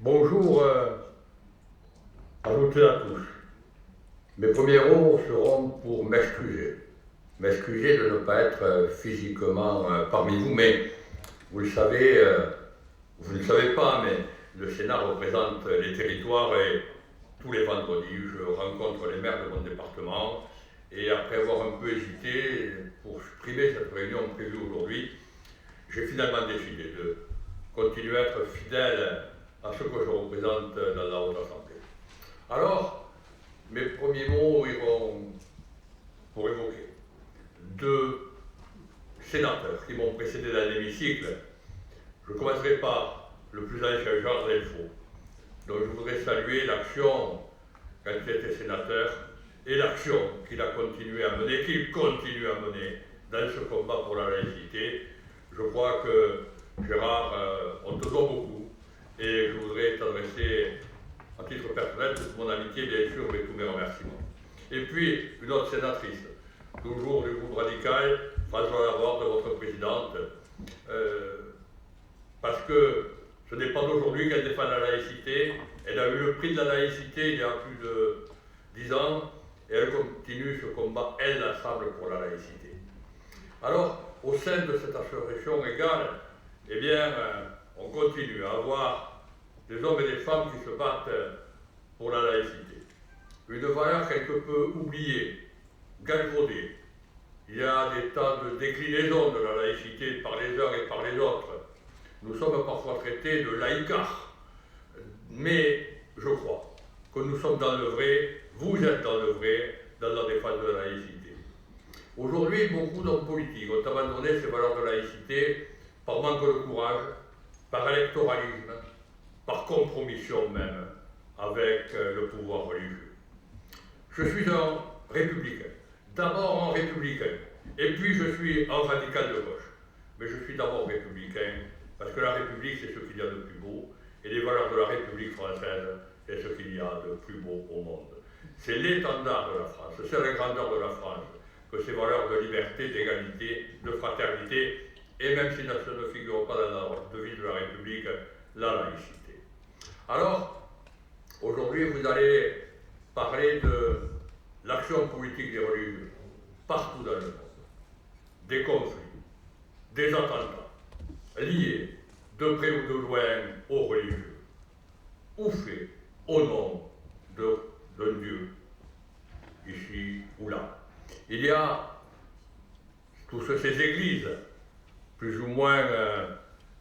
Bonjour à toutes et à tous. Mes premiers mots seront pour m'excuser. M'excuser de ne pas être physiquement parmi vous, mais vous le savez, vous ne le savez pas, mais le Sénat représente les territoires et tous les vendredis, je rencontre les maires de mon département et après avoir un peu hésité pour supprimer cette réunion prévue aujourd'hui, j'ai finalement décidé de continuer à être fidèle à ce que je représente dans la Haute Assemblée. Alors, mes premiers mots iront pour évoquer deux sénateurs qui m'ont précédé dans l'hémicycle. Je commencerai par le plus ancien, Georges Delfour, dont je voudrais saluer l'action quand il était sénateur et l'action qu'il a continué à mener, qu'il continue à mener dans ce combat pour la laïcité. Je crois que Gérard, on te doit beaucoup et je voudrais t'adresser à titre personnel toute mon amitié, bien sûr, mais tous mes remerciements. Et puis, une autre sénatrice, toujours du groupe radical, Françoise Laborde, votre présidente, parce que ce n'est pas d'aujourd'hui qu'elle défend la laïcité. Elle a eu le prix de la laïcité il y a plus de 10 ans et elle continue ce combat inlassable pour la laïcité. Alors, au sein de cette association égale, eh bien, on continue à avoir des hommes et des femmes qui se battent pour la laïcité. Une valeur quelque peu oubliée, galvaudée. Il y a des tas de déclinaisons de la laïcité par les uns et par les autres. Nous sommes parfois traités de laïcards, mais je crois que nous sommes dans le vrai, vous êtes dans le vrai, dans la défense de la laïcité. Aujourd'hui, beaucoup d'hommes politiques ont abandonné ces valeurs de laïcité par manque de courage, par électoralisme, par compromission même avec le pouvoir religieux. Je suis un républicain, d'abord un républicain, et puis je suis un radical de gauche. Mais je suis d'abord républicain, parce que la République, c'est ce qu'il y a de plus beau, et les valeurs de la République française, c'est ce qu'il y a de plus beau au monde. C'est l'étendard de la France, c'est la grandeur de la France, que ces valeurs de liberté, d'égalité, de fraternité, et même si ça ne figure pas dans la devise de la République, la laïcité. Alors, aujourd'hui, vous allez parler de l'action politique des religieux, partout dans le monde, des conflits, des attentats, liés de près ou de loin aux religieux, ou faits au nom d'un Dieu, ici ou là. Il y a toutes ces églises, plus ou moins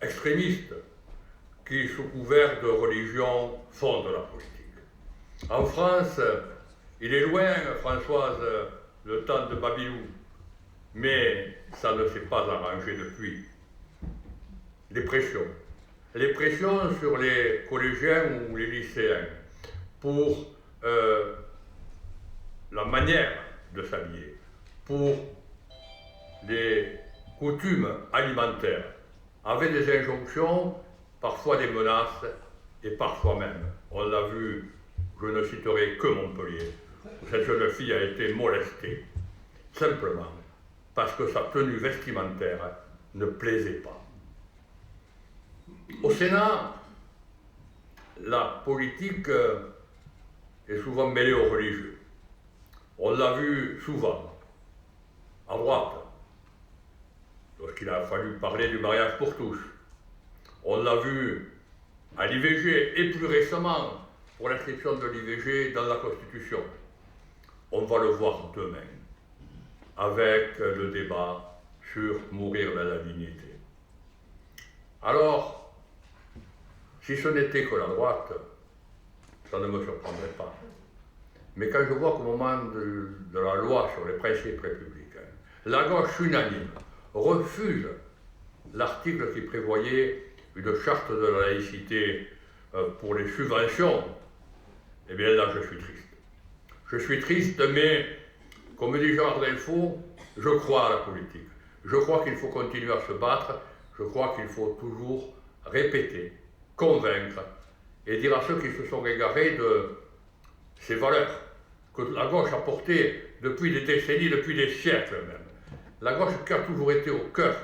extrémistes, qui, sous couvert de religion, font de la politique. En France, il est loin, Françoise, le temps de Babylone, mais ça ne s'est pas arrangé depuis. Les pressions sur les collégiens ou les lycéens pour la manière de s'habiller, pour les coutumes alimentaires, avec des injonctions, parfois des menaces et parfois même, on l'a vu, je ne citerai que Montpellier, où cette jeune fille a été molestée, simplement parce que sa tenue vestimentaire ne plaisait pas. Au Sénat, la politique est souvent mêlée aux religieux. On l'a vu souvent, à droite, lorsqu'il a fallu parler du mariage pour tous. On l'a vu à l'IVG et plus récemment pour l'inscription de l'IVG dans la Constitution. On va le voir demain avec le débat sur mourir dans la dignité. Alors, si ce n'était que la droite, ça ne me surprendrait pas. Mais quand je vois qu'au moment de la loi sur les principes républicains, la gauche unanime refuse l'article qui prévoyait une charte de la laïcité pour les subventions, eh bien là je suis triste. Je suis triste, mais comme dit Georges Delfour, je crois à la politique. Je crois qu'il faut continuer à se battre, je crois qu'il faut toujours répéter, convaincre et dire à ceux qui se sont égarés de ces valeurs que la gauche a portées depuis des décennies, depuis des siècles même. La gauche qui a toujours été au cœur,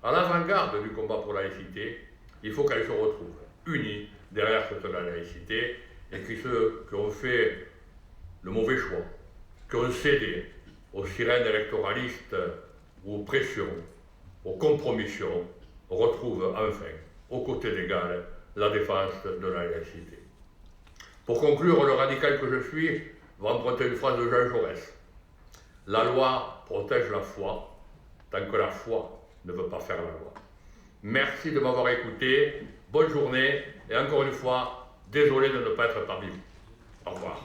à l'avant-garde du combat pour la laïcité, il faut qu'elle se retrouve unie derrière cette laïcité, et ceux qui ont fait le mauvais choix, qui ont cédé aux sirènes électoralistes ou aux pressions, aux compromissions, retrouvent enfin, aux côtés d'égal, la défense de la laïcité. Pour conclure, le radical que je suis va emprunter une phrase de Jean Jaurès. La loi protège la foi, tant que la foi ne veut pas faire la loi. Merci de m'avoir écouté, bonne journée, et encore une fois, désolé de ne pas être parmi vous. Au revoir.